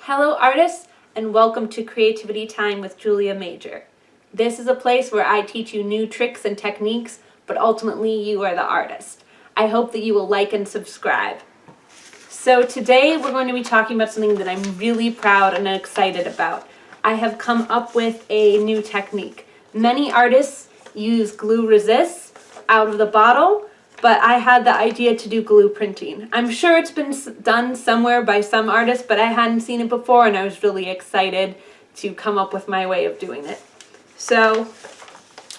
Hello artists, and welcome to Creativity Time with Julia Major. This is a place where I teach you new tricks and techniques, but ultimately you are the artist. I hope that you will like and subscribe. So today we're going to be talking about something that I'm really proud and excited about. I have come up with a new technique. Many artists use glue resists out of the bottle, but I had the idea to do glue printing. I'm sure it's been done somewhere by some artists, but I hadn't seen it before and I was really excited to come up with my way of doing it. So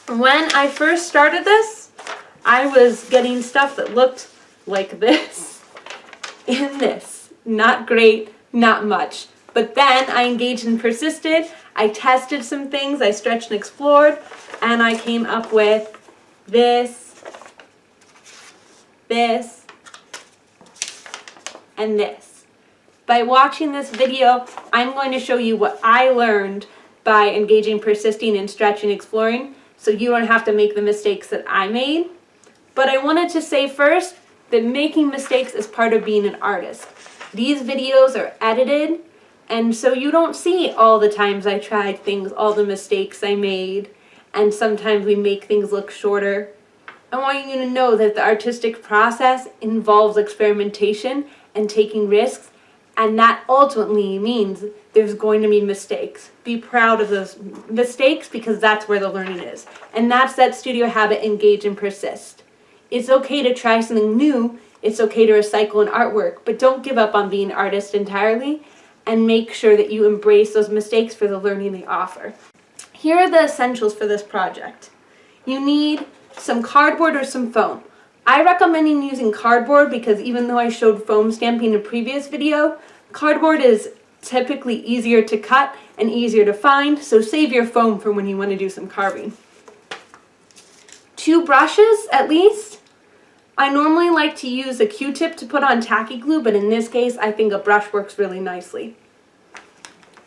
when I first started this, I was getting stuff that looked like this in this. Not great, not much. But then I engaged and persisted. I tested some things, I stretched and explored, and I came up with this, and this. By watching this video, I'm going to show you what I learned by engaging, persisting, and stretching, exploring, so you don't have to make the mistakes that I made. But I wanted to say first that making mistakes is part of being an artist. These videos are edited, and so you don't see all the times I tried things, all the mistakes I made, and sometimes we make things look shorter. I want you to know that the artistic process involves experimentation and taking risks, and that ultimately means there's going to be mistakes. Be proud of those mistakes because that's where the learning is. And that's that studio habit, engage and persist. It's okay to try something new, it's okay to recycle an artwork, but don't give up on being an artist entirely, and make sure that you embrace those mistakes for the learning they offer. Here are the essentials for this project. You need some cardboard or some foam. I recommend using cardboard because even though I showed foam stamping in a previous video, cardboard is typically easier to cut and easier to find, so save your foam for when you want to do some carving. 2 brushes at least. I normally like to use a Q-tip to put on tacky glue, but in this case I think a brush works really nicely.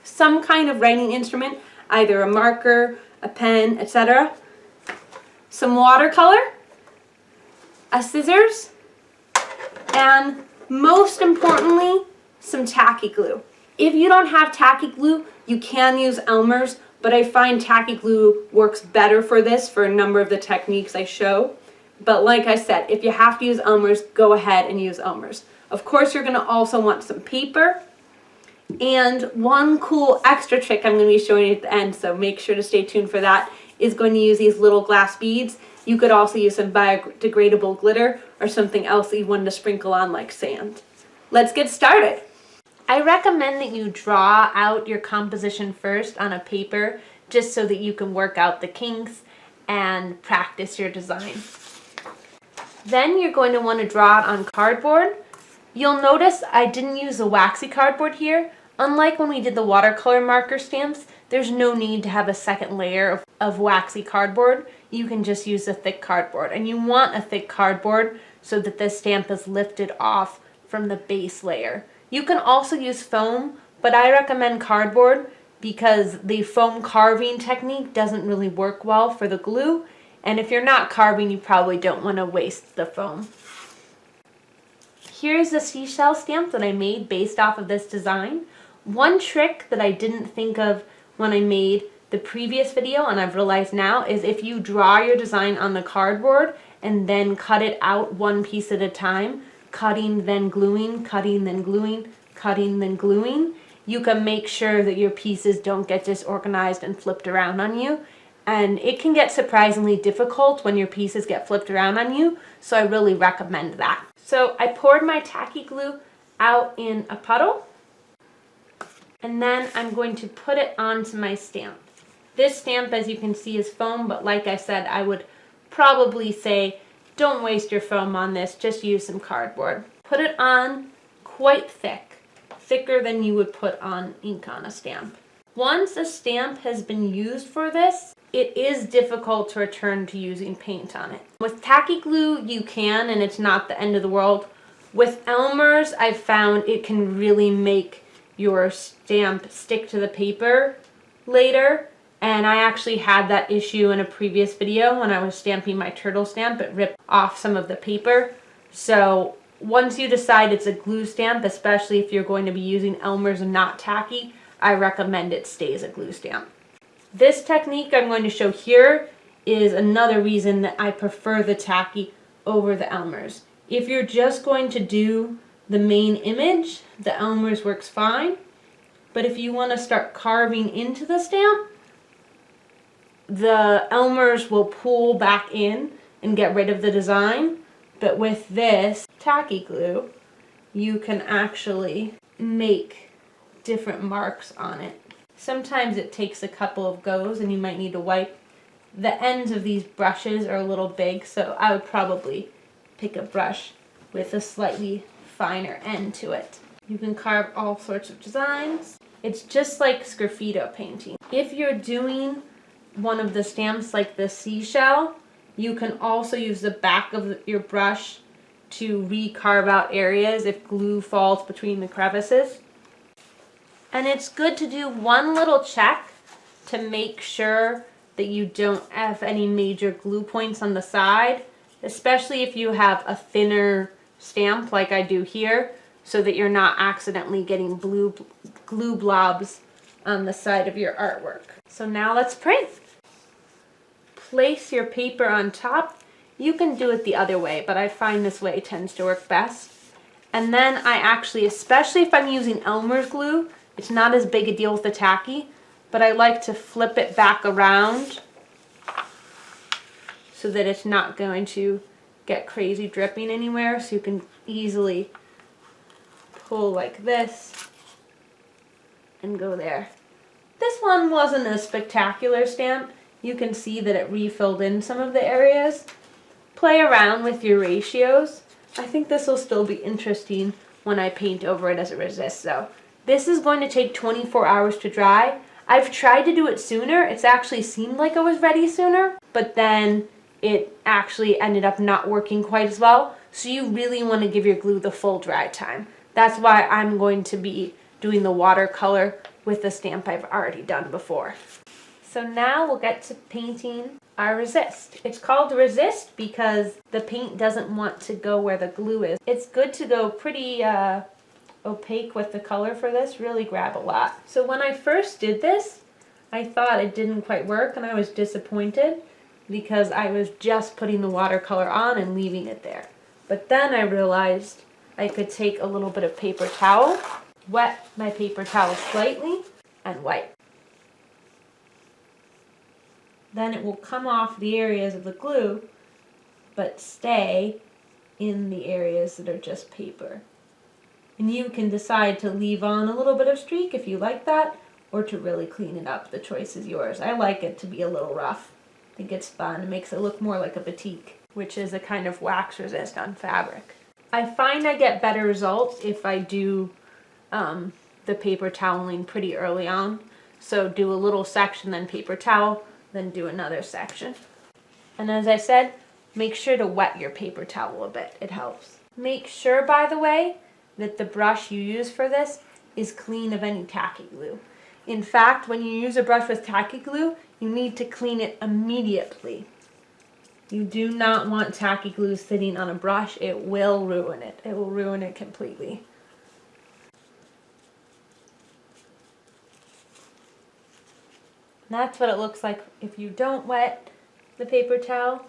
Some kind of writing instrument, either a marker, a pen, etc. Some watercolor, a scissors, and most importantly, some tacky glue. If you don't have tacky glue, you can use Elmer's, but I find tacky glue works better for this for a number of the techniques I show. But like I said, if you have to use Elmer's, go ahead and use Elmer's. Of course, you're going to also want some paper. And one cool extra trick I'm going to be showing you at the end, so make sure to stay tuned for that, is going to use these little glass beads. You could also use some biodegradable glitter or something else that you wanted to sprinkle on like sand. Let's get started. I recommend that you draw out your composition first on a paper just so that you can work out the kinks and practice your design. Then you're going to want to draw it on cardboard. You'll notice I didn't use a waxy cardboard here. Unlike when we did the watercolor marker stamps, there's no need to have a second layer of waxy cardboard. You can just use a thick cardboard. And you want a thick cardboard so that the stamp is lifted off from the base layer. You can also use foam, but I recommend cardboard because the foam carving technique doesn't really work well for the glue. And if you're not carving, you probably don't want to waste the foam. Here's a seashell stamp that I made based off of this design. One trick that I didn't think of when I made the previous video, and I've realized now, is if you draw your design on the cardboard and then cut it out one piece at a time, cutting then gluing, cutting then gluing, cutting then gluing, you can make sure that your pieces don't get disorganized and flipped around on you. And it can get surprisingly difficult when your pieces get flipped around on you, so I really recommend that. So I poured my tacky glue out in a puddle, and then I'm going to put it onto my stamp. This stamp, as you can see, is foam, but like I said, I would probably say don't waste your foam on this, just use some cardboard. Put it on quite thick, thicker than you would put on ink on a stamp. Once a stamp has been used for this, it is difficult to return to using paint on it. With tacky glue, you can, and it's not the end of the world. With Elmer's, I've found it can really make your stamp stick to the paper later. And I actually had that issue in a previous video when I was stamping my turtle stamp. It ripped off some of the paper. So once you decide it's a glue stamp, especially if you're going to be using Elmer's and not tacky, I recommend it stays a glue stamp. This technique I'm going to show here is another reason that I prefer the tacky over the Elmer's. If you're just going to do the main image, the Elmer's works fine. But if you want to start carving into the stamp, the Elmer's will pull back in and get rid of the design. But with this tacky glue, you can actually make different marks on it. Sometimes it takes a couple of goes and you might need to wipe. The ends of these brushes are a little big, so I would probably pick a brush with a slightly finer end to it. You can carve all sorts of designs. It's just like sgraffito painting. If you're doing one of the stamps like the seashell, you can also use the back of your brush to re-carve out areas if glue falls between the crevices. And it's good to do one little check to make sure that you don't have any major glue points on the side, especially if you have a thinner stamp like I do here, so that you're not accidentally getting glue blobs on the side of your artwork. So now let's print. Place your paper on top. You can do it the other way, but I find this way tends to work best. And then I actually, especially if I'm using Elmer's glue, it's not as big a deal with the tacky, but I like to flip it back around so that it's not going to get crazy dripping anywhere, so you can easily pull like this and go there. This one wasn't a spectacular stamp. You can see that it refilled in some of the areas. Play around with your ratios. I think this will still be interesting when I paint over it as a resist though. This is going to take 24 hours to dry. I've tried to do it sooner. It's actually seemed like it was ready sooner, but then it actually ended up not working quite as well. So you really want to give your glue the full dry time. That's why I'm going to be doing the watercolor with the stamp I've already done before. So now we'll get to painting our resist. It's called resist because the paint doesn't want to go where the glue is. It's good to go pretty opaque with the color for this, really grab a lot. So when I first did this, I thought it didn't quite work and I was disappointed because I was just putting the watercolor on and leaving it there. But then I realized I could take a little bit of paper towel, wet my paper towel slightly, and wipe. Then it will come off the areas of the glue, but stay in the areas that are just paper. And you can decide to leave on a little bit of streak if you like that, or to really clean it up. The choice is yours. I like it to be a little rough. I think it's fun. It makes it look more like a batik, which is a kind of wax resist on fabric. I find I get better results if I do the paper toweling pretty early on. So do a little section, then paper towel, then do another section. And as I said, make sure to wet your paper towel a bit. It helps. Make sure, by the way, that the brush you use for this is clean of any tacky glue. In fact, when you use a brush with tacky glue, you need to clean it immediately. You do not want tacky glue sitting on a brush. It will ruin it. It will ruin it completely. That's what it looks like if you don't wet the paper towel.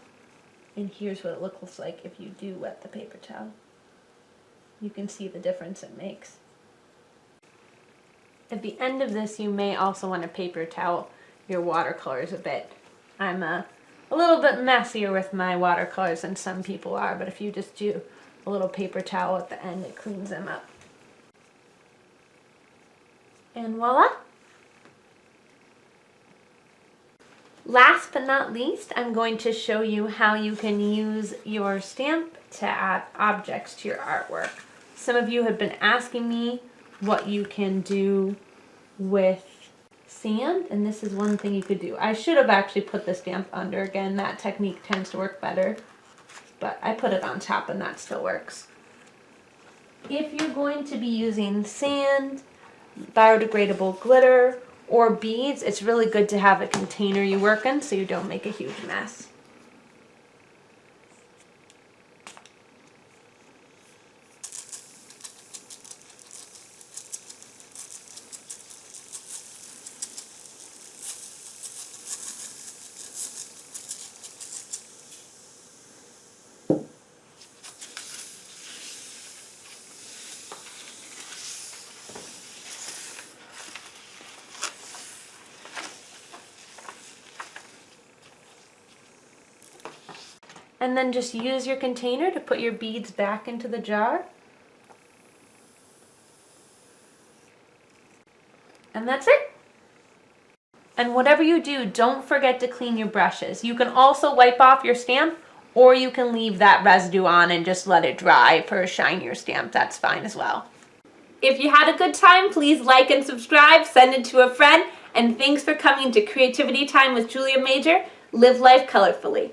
And here's what it looks like if you do wet the paper towel. You can see the difference it makes. At the end of this, you may also want to paper towel your watercolors a bit. I'm a little bit messier with my watercolors than some people are, but if you just do a little paper towel at the end, it cleans them up. And voila! Last but not least, I'm going to show you how you can use your stamp to add objects to your artwork. Some of you have been asking me what you can do with sand, and this is one thing you could do. I should have actually put the stamp under. Again, that technique tends to work better, but I put it on top and that still works. If you're going to be using sand, biodegradable glitter, or beads, it's really good to have a container you work in so you don't make a huge mess. And then just use your container to put your beads back into the jar. And that's it. And whatever you do, don't forget to clean your brushes. You can also wipe off your stamp, or you can leave that residue on and just let it dry for a shinier stamp. That's fine as well. If you had a good time, please like and subscribe, send it to a friend, and thanks for coming to Creativity Time with Julia Major. Live life colorfully.